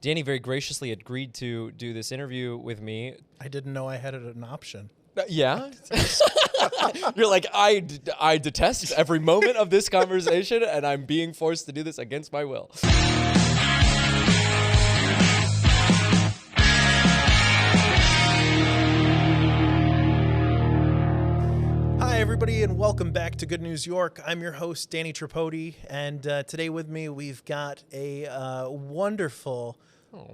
Danny very graciously agreed to do this interview with me. I didn't know I had it an option. Yeah. You're like, I detest every moment of this conversation, and I'm being forced to do this against my will. Hi, everybody, and welcome back to Good News York. I'm your host, Danny Tripodi, and today with me, we've got a wonderful,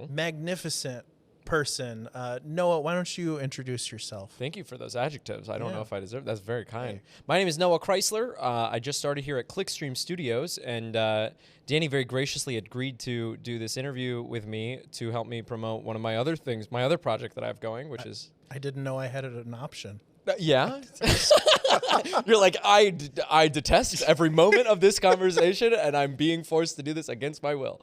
magnificent person. Noah, why don't you introduce yourself? Thank you for those adjectives. I don't know if I deserve. That's very kind. Hey. My name is Noah Chrysler. I just started here at Clickstream Studios, and Danny very graciously agreed to do this interview with me to help me promote one of my other things, my other project that I have going, which is... I didn't know I had it an option. Yeah. You're like, I detest every moment of this conversation, and I'm being forced to do this against my will.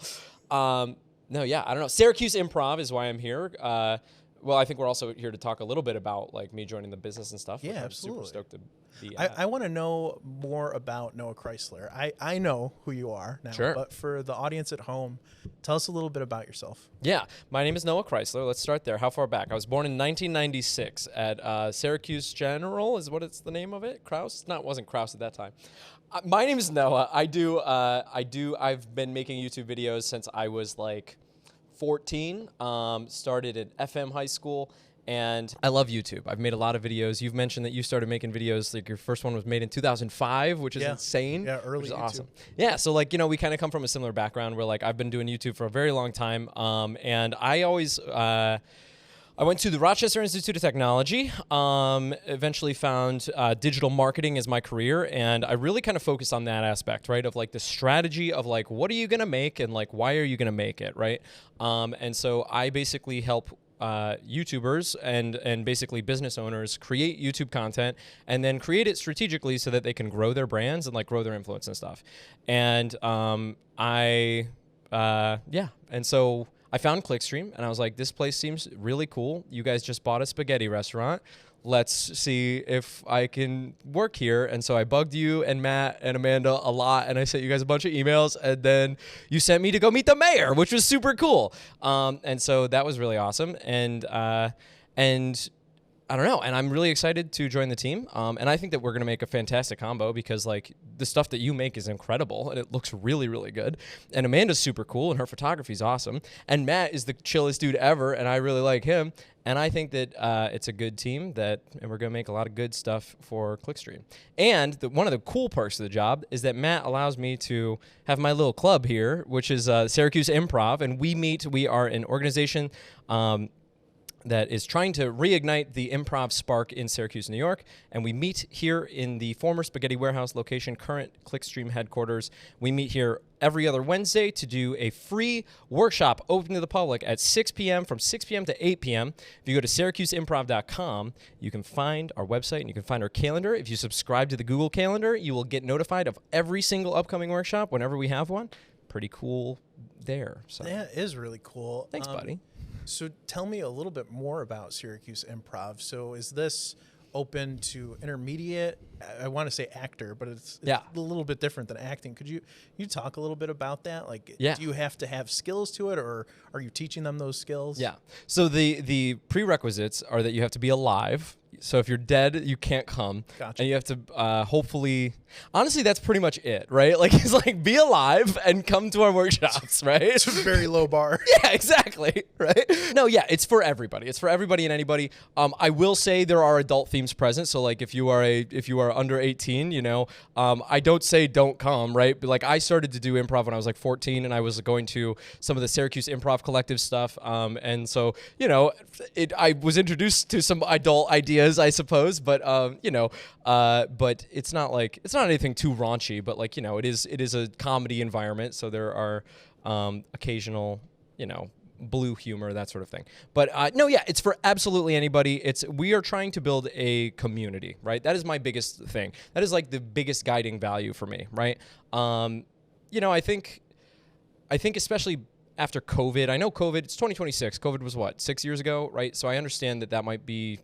No, yeah, I don't know. Syracuse Improv is why I'm here. Well, I think we're also here to talk a little bit about like me joining the business and stuff. Yeah, I'm absolutely. super stoked to be I want to know more about Noah Chrysler. I know who you are now, sure. But for the audience at home, tell us a little bit about yourself. Yeah, my name is Noah Chrysler. Let's start there. How far back? I was born in 1996 at Syracuse General is what it's the name of it. Kraus? Wasn't Kraus at that time. My name is Noah. I've been making YouTube videos since I was like 14, started at FM high school, and I love YouTube. I've made a lot of videos. You've mentioned that you started making videos, like your first one was made in 2005, which is insane. Yeah, early which is YouTube. Awesome. Yeah, so like, we kind of come from a similar background where like I've been doing YouTube for a very long time, and I always... I went to the Rochester Institute of Technology, eventually found digital marketing as my career, and I really kind of focused on that aspect, right, of like the strategy of like, what are you going to make and like, why are you going to make it, right? And so I basically help YouTubers and basically business owners create YouTube content and then create it strategically so that they can grow their brands and like grow their influence and stuff. And and so... I found Clickstream, and I was like, this place seems really cool. You guys just bought a spaghetti restaurant. Let's see if I can work here. And so I bugged you and Matt and Amanda a lot, and I sent you guys a bunch of emails, and then you sent me to go meet the mayor, which was super cool. And so that was really awesome. And I don't know, and I'm really excited to join the team, and I think that we're going to make a fantastic combo because, like, the stuff that you make is incredible, and it looks really, really good, and Amanda's super cool, and her photography's awesome, and Matt is the chillest dude ever, and I really like him, and I think that it's a good team, and we're going to make a lot of good stuff for Clickstream. And one of the cool perks of the job is that Matt allows me to have my little club here, which is Syracuse Improv, and we are an organization that is trying to reignite the improv spark in Syracuse, New York. And we meet here in the former Spaghetti Warehouse location, current Clickstream headquarters. We meet here every other Wednesday to do a free workshop open to the public at 6 p.m. from 6 p.m. to 8 p.m. If you go to syracuseimprov.com, you can find our website and you can find our calendar. If you subscribe to the Google Calendar, you will get notified of every single upcoming workshop whenever we have one. Pretty cool there. So. That is really cool. Thanks, buddy. So tell me a little bit more about Syracuse Improv. So is this open to intermediate? I want to say actor, but it's a little bit different than acting. Could you talk a little bit about that? Like, do you have to have skills to it, or are you teaching them those skills? Yeah. So the prerequisites are that you have to be alive. So if you're dead, you can't come. Gotcha. And you have to hopefully... Honestly, that's pretty much it, right? Like, it's like, be alive and come to our workshops, right? It's a very low bar. Yeah, exactly, right? No, yeah, it's for everybody. It's for everybody and anybody. I will say there are adult themes present. So, like, if you are under 18, I don't say don't come, right? But, like, I started to do improv when I was, like, 14, and I was going to some of the Syracuse Improv Collective stuff. And so, I was introduced to some adult ideas, I suppose, but, but it's not anything too raunchy, but like, it is a comedy environment. So there are occasional, blue humor, that sort of thing. But it's for absolutely anybody. We are trying to build a community, right? That is my biggest thing. That is like the biggest guiding value for me, right? I think especially after COVID, I know COVID, it's 2026. COVID was what, 6 years ago, right? So I understand that might be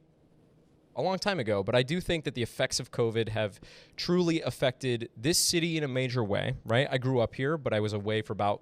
a long time ago, but I do think that the effects of COVID have truly affected this city in a major way, right? I grew up here, but I was away for about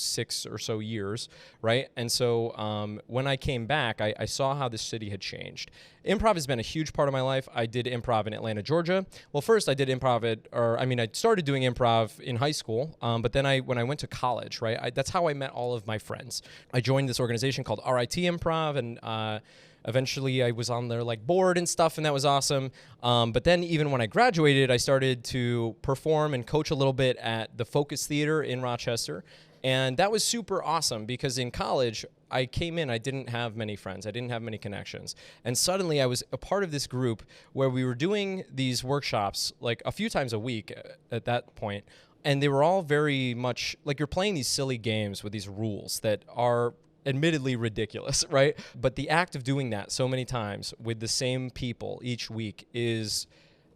6 or so years, right? And so when I came back, I saw how the city had changed. Improv has been a huge part of my life. I did improv in Atlanta, Georgia. Well, first I did improv I started doing improv in high school, but then when I went to college, right, that's how I met all of my friends. I joined this organization called RIT Improv, and eventually I was on their like board and stuff, and that was awesome. But then even when I graduated, I started to perform and coach a little bit at the Focus Theater in Rochester. And that was super awesome because in college, I came in, I didn't have many friends. I didn't have many connections. And suddenly I was a part of this group where we were doing these workshops like a few times a week at that point. And they were all very much like you're playing these silly games with these rules that are admittedly ridiculous, right? But the act of doing that so many times with the same people each week is...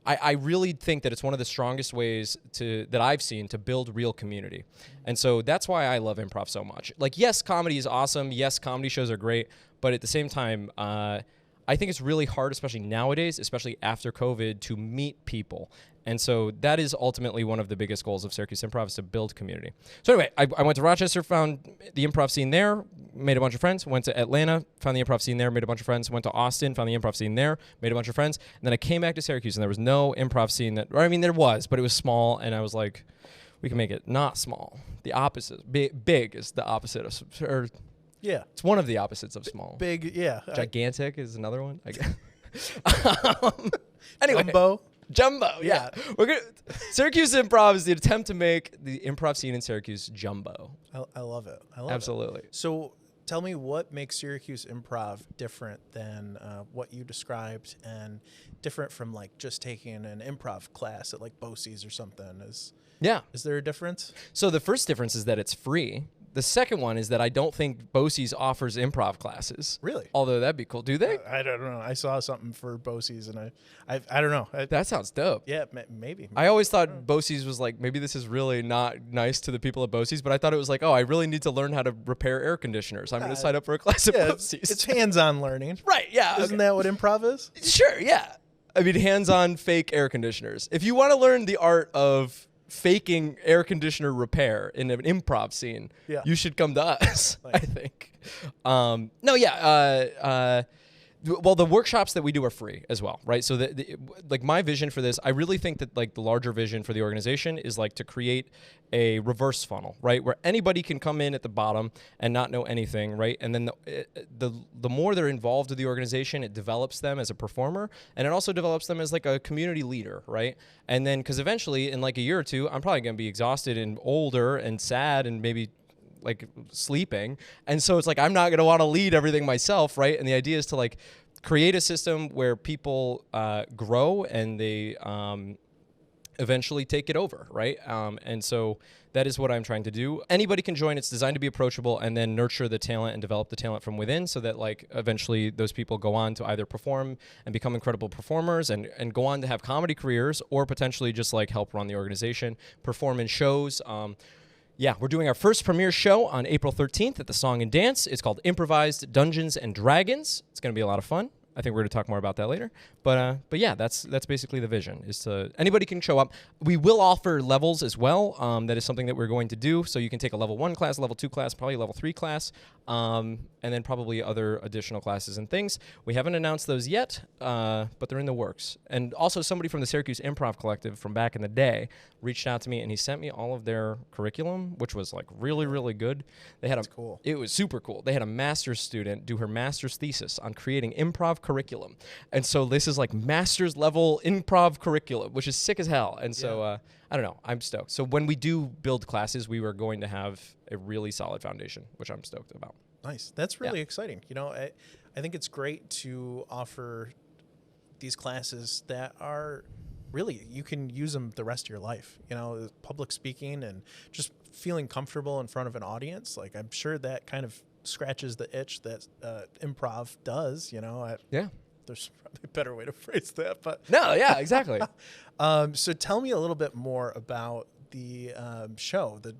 I really think that it's one of the strongest ways that I've seen to build real community. And so that's why I love improv so much. Like, yes, comedy is awesome. Yes, comedy shows are great. But at the same time, I think it's really hard, especially nowadays, especially after COVID, to meet people. And so that is ultimately one of the biggest goals of Syracuse Improv, is to build community. So anyway, I went to Rochester, found the improv scene there, made a bunch of friends. Went to Atlanta, found the improv scene there, made a bunch of friends. Went to Austin, found the improv scene there, made a bunch of friends. And then I came back to Syracuse, and there was no improv scene there was, but it was small. And I was like, we can make it not small. The opposite. Big is the opposite of, yeah. It's one of the opposites of small. Big, yeah. Gigantic is another one, I guess. Anyway. Jumbo, yeah. Syracuse Improv is the attempt to make the improv scene in Syracuse jumbo. I love it. Absolutely. So tell me, what makes Syracuse Improv different than what you described, and different from like just taking an improv class at like BOCES or something? Is there a difference? So the first difference is that it's free. The second one is that I don't think BOCES offers improv classes. Really? Although that'd be cool. Do they? I don't know. I saw something for BOCES, and I don't know. That sounds dope. Yeah, maybe. I always thought BOCES was like, maybe this is really not nice to the people at BOCES, but I thought it was like, oh, I really need to learn how to repair air conditioners. I'm going to sign up for a class at BOCES. It's hands-on learning. Right, yeah. Isn't that what improv is? Sure, yeah. I mean, hands-on fake air conditioners. If you want to learn the art of faking air conditioner repair in an improv scene, you should come to us, I think. Well, the workshops that we do are free as well, right? So like my vision for this, I really think that like the larger vision for the organization is like to create a reverse funnel, right? Where anybody can come in at the bottom and not know anything, right? And then the more they're involved with the organization, it develops them as a performer, and it also develops them as like a community leader, right? And then, because eventually in like a year or two, I'm probably going to be exhausted and older and sad and maybe like sleeping. And so it's like, I'm not going to want to lead everything myself, right? And the idea is to like create a system where people grow and they eventually take it over, right? And so that is what I'm trying to do. Anybody can join. It's designed to be approachable and then nurture the talent and develop the talent from within, so that like eventually those people go on to either perform and become incredible performers and go on to have comedy careers, or potentially just like help run the organization, perform in shows. We're doing our first premiere show on April 13th at the Song and Dance. It's called Improvised Dungeons and Dragons. It's going to be a lot of fun. I think we're going to talk more about that later. But yeah, that's basically the vision, is to anybody can show up. We will offer levels as well. That is something that we're going to do. So you can take a level 1 class, level 2 class, probably a level 3 class, and then probably other additional classes and things. We haven't announced those yet, but they're in the works. And also somebody from the Syracuse Improv Collective from back in the day reached out to me, and he sent me all of their curriculum, which was like really, really good. That's cool. It was super cool. They had a master's student do her master's thesis on creating improv curriculum. And so this is like master's level improv curriculum, which is sick as hell. And so I don't know, I'm stoked. So when we do build classes, we were going to have a really solid foundation, which I'm stoked about. Nice. That's really exciting. You know, I think it's great to offer these classes that are really, you can use them the rest of your life. You know, public speaking and just feeling comfortable in front of an audience. Like, I'm sure that kind of scratches the itch that improv does, you know. There's probably a better way to phrase that, but no, yeah, exactly. So tell me a little bit more about the show, the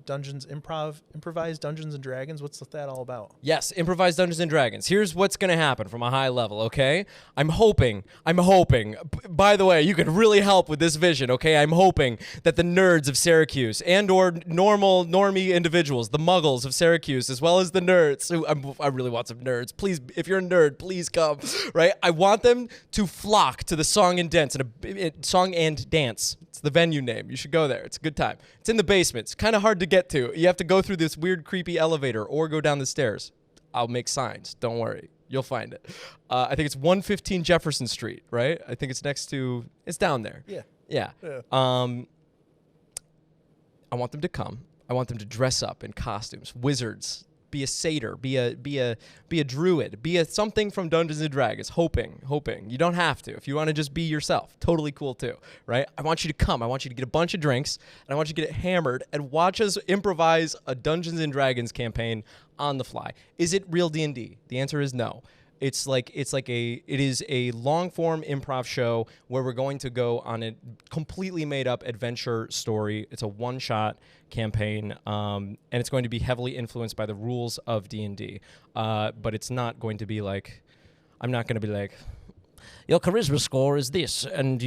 Improvised Dungeons and Dragons. What's that all about? Yes, Improvised Dungeons and Dragons. Here's what's going to happen from a high level, okay? I'm hoping, by the way, you could really help with this vision, okay? I'm hoping that the nerds of Syracuse and or normie individuals, the muggles of Syracuse, as well as the nerds, I really want some nerds. Please, if you're a nerd, please come, right? I want them to flock to the Song and Dance, Song and Dance. It's the venue name. You should go there. It's a good time. It's in the basement. It's kind of hard to get to. You have to go through this weird, creepy elevator or go down the stairs. I'll make signs. Don't worry. You'll find it. I think it's 115 Jefferson Street, right? I think it's it's down there. Yeah. I want them to come. I want them to dress up in costumes, wizards, be a satyr, be a druid, be a something from Dungeons and Dragons. Hoping. You don't have to. If you want to just be yourself, totally cool too, right? I want you to come. I want you to get a bunch of drinks, and I want you to get it hammered and watch us improvise a Dungeons and Dragons campaign on the fly. Is it real D&D? The answer is no. It is a long form improv show where we're going to go on a completely made up adventure story. It's a one shot campaign, and it's going to be heavily influenced by the rules of D&D. But it's not going to be like, I'm not going to be like, your charisma score is this, and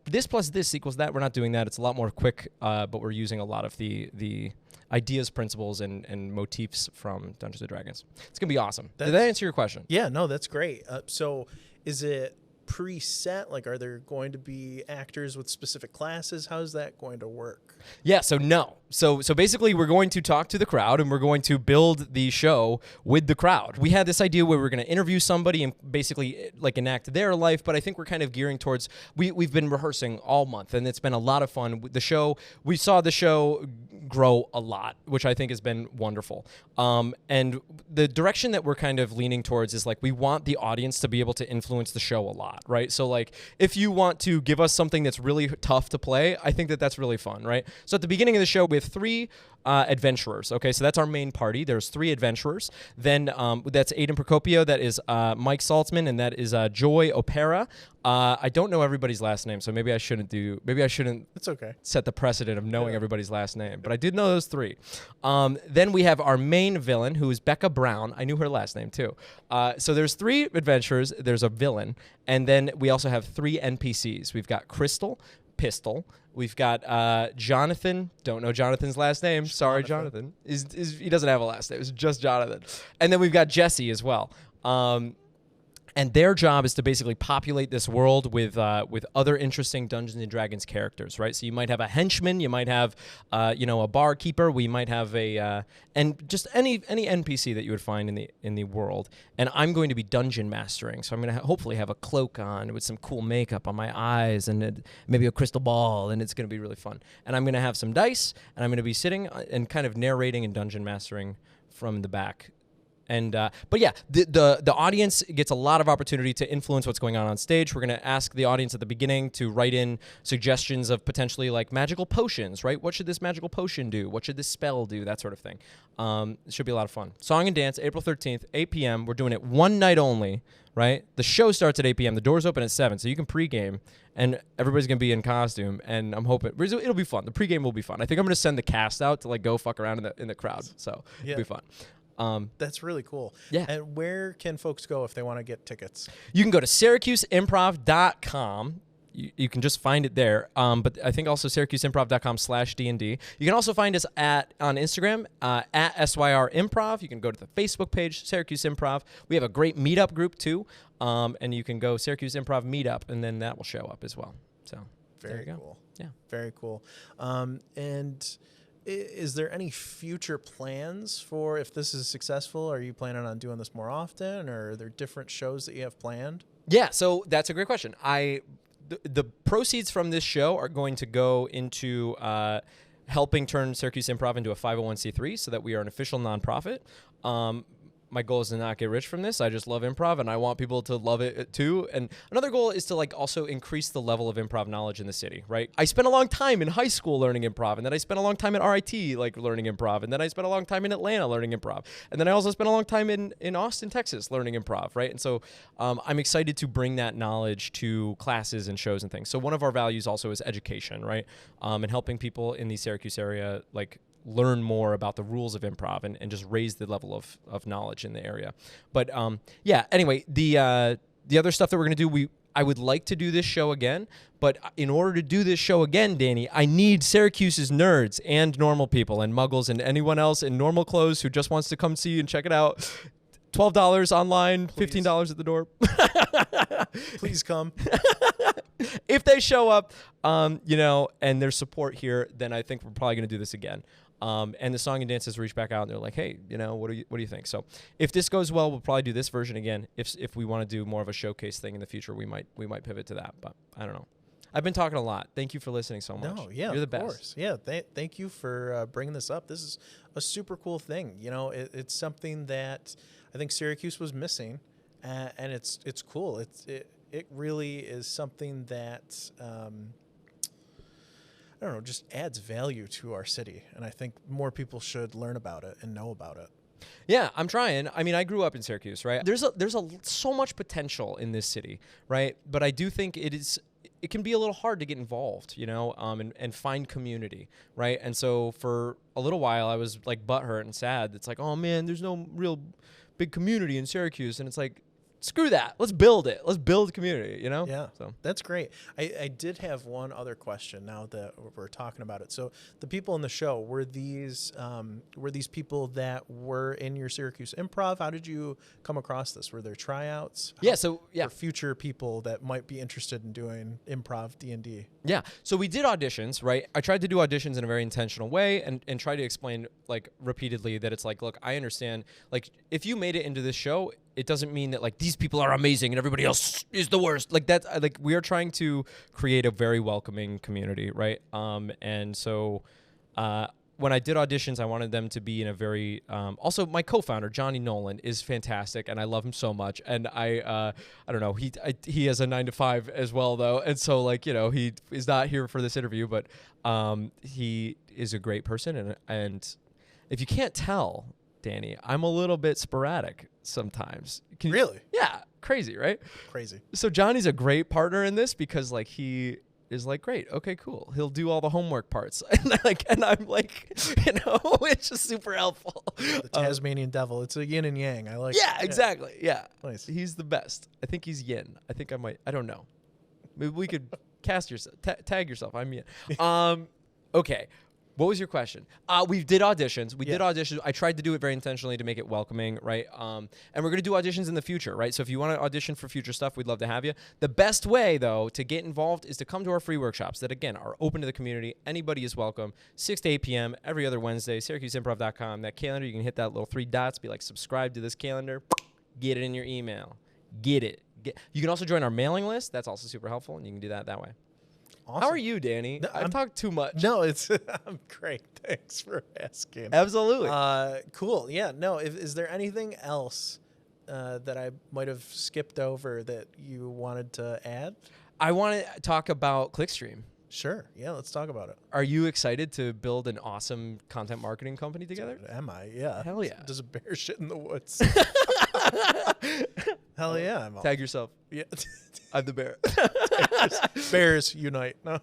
this plus this equals that. We're not doing that. It's a lot more quick, but we're using a lot of the ideas, principles, and motifs from Dungeons & Dragons. It's going to be awesome. Did that answer your question? Yeah, no, that's great. So is it preset? Like, are there going to be actors with specific classes? How's that going to work? Yeah, so no. So basically we're going to talk to the crowd and we're going to build the show with the crowd. We had this idea where we're going to interview somebody and basically like enact their life, but I think we're kind of gearing towards, we've been rehearsing all month and it's been a lot of fun. We saw the show grow a lot, which I think has been wonderful. And the direction that we're kind of leaning towards is like, we want the audience to be able to influence the show a lot, right? So like, if you want to give us something that's really tough to play, I think that's really fun, right? So at the beginning of the show, we have 3 adventurers. Okay, so that's our main party. There's 3 adventurers. Then that's Aiden Procopio, that is Mike Saltzman, and that is Joy Opera. I don't know everybody's last name, so maybe I shouldn't. It's okay. Set the precedent of knowing everybody's last name, but I did know those 3. Then we have our main villain, who is Becca Brown. I knew her last name too. So there's 3 adventurers. There's a villain, and then we also have 3 NPCs. We've got Crystal, Pistol. We've got Jonathan. Don't know Jonathan's last name. Sorry, Jonathan. He doesn't have a last name. It's just Jonathan. And then we've got Jesse as well. And their job is to basically populate this world with other interesting Dungeons and Dragons characters, right? So you might have a henchman, you might have a barkeeper, we might have and just any NPC that you would find in the world. And I'm going to be dungeon mastering, so I'm going to hopefully have a cloak on with some cool makeup on my eyes and maybe a crystal ball, and it's going to be really fun. And I'm going to have some dice, and I'm going to be sitting and kind of narrating and dungeon mastering from the back. And but yeah, the audience gets a lot of opportunity to influence what's going on stage. We're going to ask the audience at the beginning to write in suggestions of potentially like magical potions, right? What should this magical potion do? What should this spell do? That sort of thing. It should be a lot of fun. Song and Dance, April 13th, 8 p.m. We're doing it one night only, right? The show starts at 8 p.m. The doors open at 7, so you can pregame, and everybody's going to be in costume, and I'm hoping it'll be fun. The pregame will be fun. I think I'm going to send the cast out to like go fuck around in the crowd, so it'll be fun. That's really cool. Yeah. And where can folks go if they want to get tickets? You can go to SyracuseImprov.com. You can just find it there. But I think also SyracuseImprov.com/D&D. You can also find us on Instagram at SYR Improv. You can go to the Facebook page, Syracuse Improv. We have a great meetup group too. And you can go Syracuse Improv Meetup, and then that will show up as well. So very cool. Yeah. Very cool. And is there any future plans for if this is successful? Are you planning on doing this more often, or are there different shows that you have planned? Yeah, so that's a great question. The proceeds from this show are going to go into helping turn Syracuse Improv into a 501c3 so that we are an official nonprofit. my goal is to not get rich from this. I just love improv, and I want people to love it too. And another goal is to like also increase the level of improv knowledge in the city, right? I spent a long time in high school learning improv, and then I spent a long time at RIT like learning improv, and then I spent a long time in Atlanta learning improv, and then I also spent a long time in Austin, Texas learning improv, right? And so I'm excited to bring that knowledge to classes and shows and things. So one of our values also is education, right? And helping people in the Syracuse area like learn more about the rules of improv and just raise the level of knowledge in the area. But anyway, the other stuff that we're going to do, I would like to do this show again, but in order to do this show again, Danny, I need Syracuse's nerds and normal people and muggles and anyone else in normal clothes who just wants to come see and check it out. $12 online, please. $15 at the door. Please come. If they show up, and there's support here, then I think we're probably going to do this again. And the Song and Dances reach back out and they're like, hey, what do you think? So if this goes well, we'll probably do this version again. If we want to do more of a showcase thing in the future, we might pivot to that. But I don't know. I've been talking a lot. Thank you for listening so much. No, yeah, you're the best. Of course. Yeah, thank you for bringing this up. This is a super cool thing. It's something that I think Syracuse was missing, and it's cool. It really is something that I don't know, just adds value to our city, and I think more people should learn about it and know about it. Yeah, I'm trying. I mean, I grew up in Syracuse, right? There's so much potential in this city, right? But I do think it can be a little hard to get involved, and find community, right? And so for a little while, I was like butthurt and sad. It's like, oh man, there's no real big community in Syracuse, and it's like, screw that. Let's build it. Let's build community, Yeah, so that's great. I did have one other question now that we're talking about it. So the people in the show, were these people that were in your Syracuse Improv? How did you come across this? Were there tryouts? For future people that might be interested in doing improv D&D. Yeah. So we did auditions, right? I tried to do auditions in a very intentional way and try to explain like repeatedly that it's like, look, I understand, like if you made it into this show, it doesn't mean that like these people are amazing and everybody else is the worst. Like that, like we are trying to create a very welcoming community, right? And so when I did auditions, I wanted them to be in a very. Also, my co-founder Johnny Nolan is fantastic, and I love him so much. And I don't know, he has a 9-to-5 as well though, and so like he is not here for this interview, but he is a great person, and if you can't tell, Danny, I'm a little bit sporadic sometimes. Really? Yeah. Crazy, right? Crazy. So Johnny's a great partner in this because like he is like, great, okay, cool. He'll do all the homework parts. and I'm like, it's just super helpful. The Tasmanian devil. It's a yin and yang. I like it. Yeah, exactly. Yeah. Nice. He's the best. I think he's yin. I don't know. Maybe we could cast yourself, tag yourself. I'm yin. Okay. What was your question? We did auditions. We did auditions. I tried to do it very intentionally to make it welcoming, right? And we're going to do auditions in the future, right? So if you want to audition for future stuff, we'd love to have you. The best way, though, to get involved is to come to our free workshops that, again, are open to the community. Anybody is welcome. 6 to 8 p.m. every other Wednesday, SyracuseImprov.com. That calendar, you can hit that little 3 dots, be like, subscribe to this calendar. Get it in your email. Get it. You can also join our mailing list. That's also super helpful, and you can do that way. Awesome. How are you, Danny? No, I've talked too much. No, I'm great. Thanks for asking. Absolutely. Cool. Yeah. No. Is there anything else that I might have skipped over that you wanted to add? I want to talk about Clickstream. Sure. Yeah. Let's talk about it. Are you excited to build an awesome content marketing company together? Am I? Yeah. Hell yeah. Does a bear shit in the woods? Hell yeah. Tag yourself. Yeah. I'm the bear. Bears unite. No.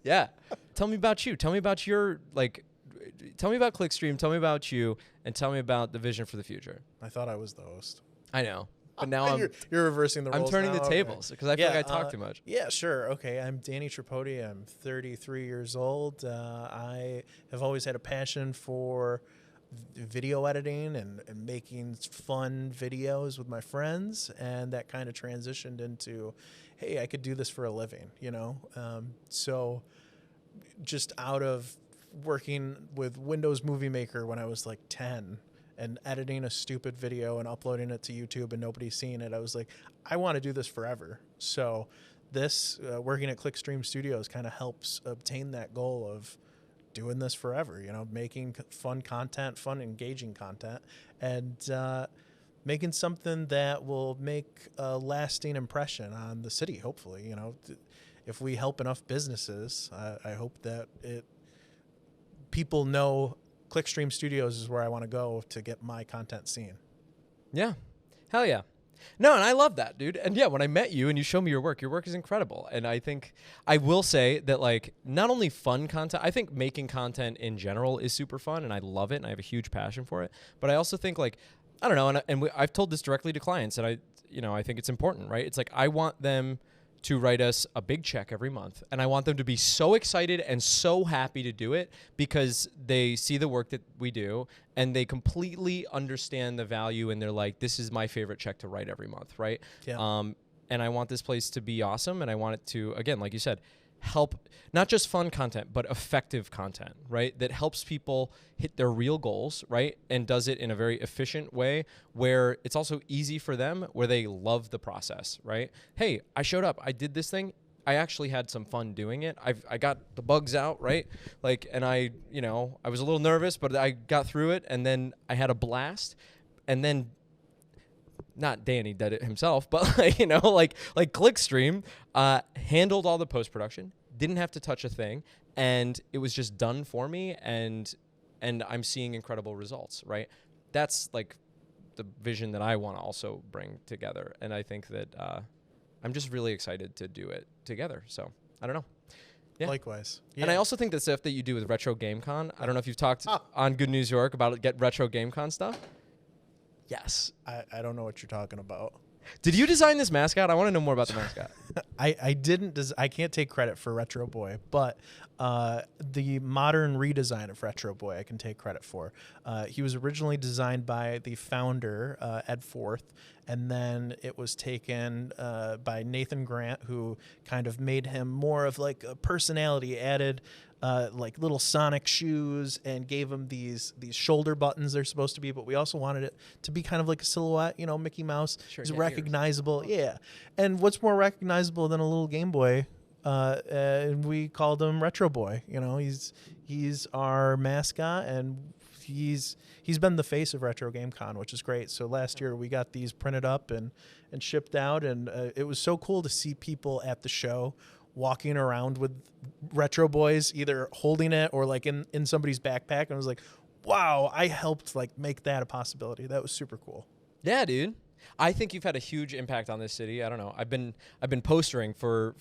Yeah. Tell me about you. Tell me about tell me about Clickstream. Tell me about you, and tell me about the vision for the future. I thought I was the host. I know, but now you're reversing the roles. I'm turning now? the tables because I feel like I talk too much. Yeah, sure. Okay, I'm Danny Tripodi. I'm 33 years old. I have always had a passion for video editing and making fun videos with my friends, and that kind of transitioned into, hey, I could do this for a living, so just out of working with Windows Movie Maker when I was like 10 and editing a stupid video and uploading it to YouTube and nobody's seeing it, I was like, I want to do this forever. So this working at Clickstream Studios kind of helps obtain that goal of doing this forever, making fun content, fun, engaging content. And making something that will make a lasting impression on the city. Hopefully, you know, if we help enough businesses, I hope that people know Clickstream Studios is where I want to go to get my content seen. Yeah. Hell yeah. No, and I love that, dude. And yeah, when I met you and you show me your work is incredible. And I think I will say that, like, not only fun content, I think making content in general is super fun and I love it and I have a huge passion for it. But I also think, like, I don't know, I've told this directly to clients, and I think it's important, right? It's like I want them to write us a big check every month, and I want them to be so excited and so happy to do it because they see the work that we do and they completely understand the value, and they're like, this is my favorite check to write every month, right? Yeah. And I want this place to be awesome, and I want it to, again, like you said, help not just fun content, but effective content, right? That helps people hit their real goals, right? And does it in a very efficient way where it's also easy for them, where they love the process, right? Hey, I showed up, I did this thing. I actually had some fun doing it. I got the bugs out, right? Like, and I was a little nervous, but I got through it, and then I had a blast. And then not Danny did it himself, but like Clickstream handled all the post-production, didn't have to touch a thing, and it was just done for me, and I'm seeing incredible results, right? That's like the vision that I want to also bring together, and I think that I'm just really excited to do it together. So I don't know. Yeah. Likewise. Yeah. And I also think the stuff that you do with Retro GameCon, I don't know if you've talked on Good News York about get Retro GameCon stuff. Yes. I don't know what you're talking about. Did you design this mascot? I want to know more about the mascot. I didn't. I can't take credit for Retro Boy, but the modern redesign of Retro Boy I can take credit for. He was originally designed by the founder, Ed Forth, and then it was taken by Nathan Grant, who kind of made him more of like a personality, added like little Sonic shoes, and gave him these shoulder buttons they're supposed to be, but we also wanted it to be kind of like a silhouette, Mickey Mouse. Sure, He's recognizable. Yeah. And what's more recognizable than a little Game Boy? And we called him Retro Boy. He's our mascot, and he's been the face of Retro GameCon, which is great. So last year we got these printed up and shipped out, and it was so cool to see people at the show walking around with Retro Boys, either holding it or like in somebody's backpack. And I was like, wow, I helped like make that a possibility. That was super cool. Yeah, dude. I think you've had a huge impact on this city. I don't know. I've been postering for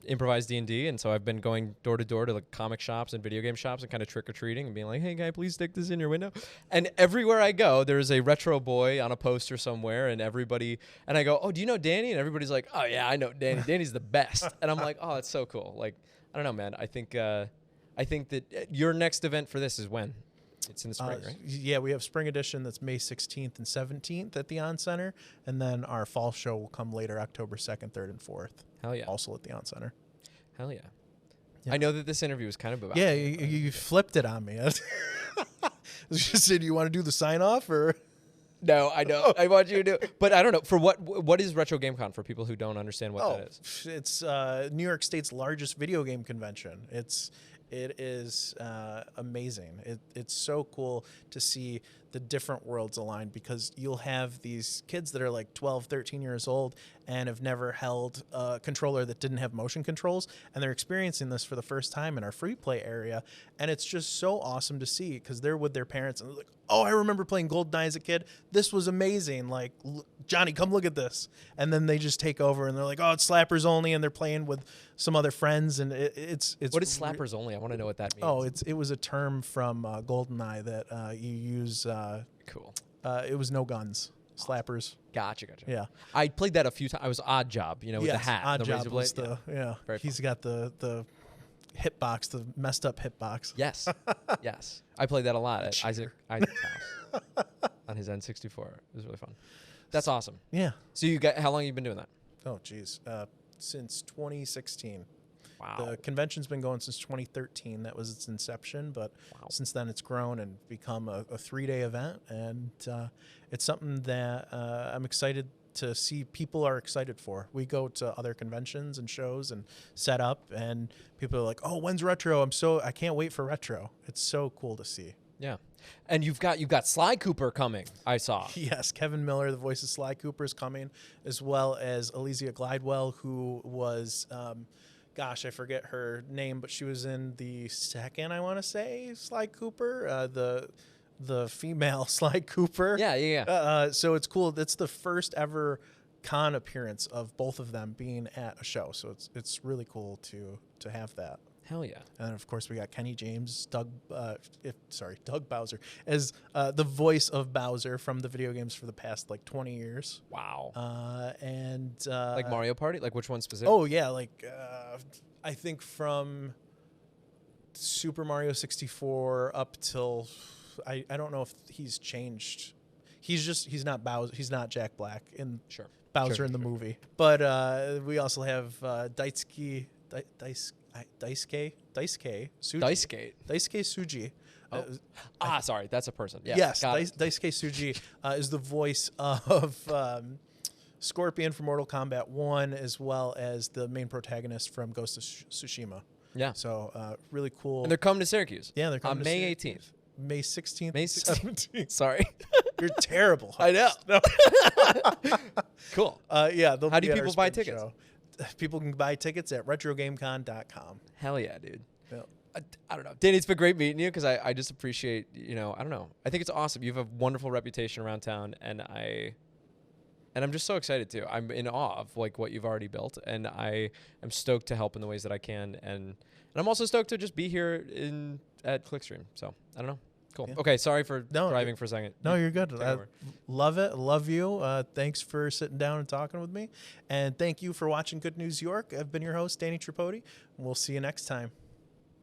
Improvised D&D, and so I've been going door to door to like comic shops and video game shops and kind of trick-or-treating and being like, hey guy, please stick this in your window. And everywhere I go, there's a Retro Boy on a poster somewhere, and I go, oh, do you know Danny? And everybody's like, oh yeah, I know Danny. Danny's the best. And I'm like, oh, that's so cool. Like, I don't know, man. I think that your next event for this is when? It's in the spring, right? Yeah, we have spring edition that's May 16th and 17th at the On Center, and then our fall show will come later, October 2nd, 3rd, and 4th. Hell yeah. Also at the On Center. Hell yeah. I know that this interview was kind of about Yeah, you flipped it on me. I was just saying, do you want to do the sign-off, or? No, I know. I want you to do it. But I don't know. For what is Retro GameCon for people who don't understand what that is? It's New York State's largest video game convention. It is amazing. It's so cool to see the different worlds aligned, because you'll have these kids that are like 12, 13 years old and have never held a controller that didn't have motion controls, and they're experiencing this for the first time in our free play area. And it's just so awesome to see, because they're with their parents and they're like, oh, I remember playing GoldenEye as a kid. This was amazing. Like, Johnny, come look at this. And then they just take over and they're like, oh, it's slappers only. And they're playing with some other friends. And it's what is slappers only? I want to know what that means. Oh, it was a term from GoldenEye that you use. Cool. It was no guns. Slappers. Gotcha. Yeah. I played that a few times. I was Odd Job, with the hat. Odd the Job razor blade. was the, yeah. Very He's got the hitbox, the messed up hitbox. Yes. Yes. I played that a lot at Isaac's house on his N64. It was really fun. That's awesome. Yeah. So how long have you been doing that? Oh, geez. Since 2016. Wow. The convention's been going since 2013. That was its inception, but since then it's grown and become a 3-day event, and it's something that I'm excited to see people are excited for. We go to other conventions and shows and set up, and people are like, oh, when's Retro? I can't wait for Retro. It's so cool to see. Yeah. And you've got Sly Cooper coming, I saw. Yes, Kevin Miller, the voice of Sly Cooper, is coming, as well as Elysia Glidewell, who was, gosh, I forget her name, but she was in the second, I want to say, Sly Cooper, the female Sly Cooper. Yeah. So it's cool. It's the first ever con appearance of both of them being at a show. So it's really cool to have that. Hell yeah. And then, of course, we got Kenny James, Doug Bowser, as the voice of Bowser from the video games for the past, 20 years. Wow. And like Mario Party? Like which one specifically? Oh, yeah. I think from Super Mario 64 up till, I don't know if he's changed. He's not Bowser. He's not Jack Black in Bowser in the movie. But we also have Daisuke Suji. Sorry, that's a person. Yeah, yes, Daisuke Suji is the voice of Scorpion from Mortal Kombat 1, as well as the main protagonist from Ghost of Tsushima. Yeah. So really cool. And they're coming to Syracuse. Yeah, they're coming on to May Syracuse. 18th. May 16th. May 16th. Sorry. You're terrible. I know. No. Cool. Yeah. How do people buy tickets? Show. People can buy tickets at retrogamecon.com. Hell yeah, dude. Yep. I don't know. Danny, it's been great meeting you because I just appreciate, I don't know. I think it's awesome. You have a wonderful reputation around town, and I'm just so excited too. I'm in awe of what you've already built, and I am stoked to help in the ways that I can, and I'm also stoked to just be here at Clickstream. So I don't know. Cool. Yeah. Okay. Sorry for driving for a second. No, you're good. I love it. Love you. Thanks for sitting down and talking with me, and thank you for watching Good News York. I've been your host, Danny Tripodi. We'll see you next time.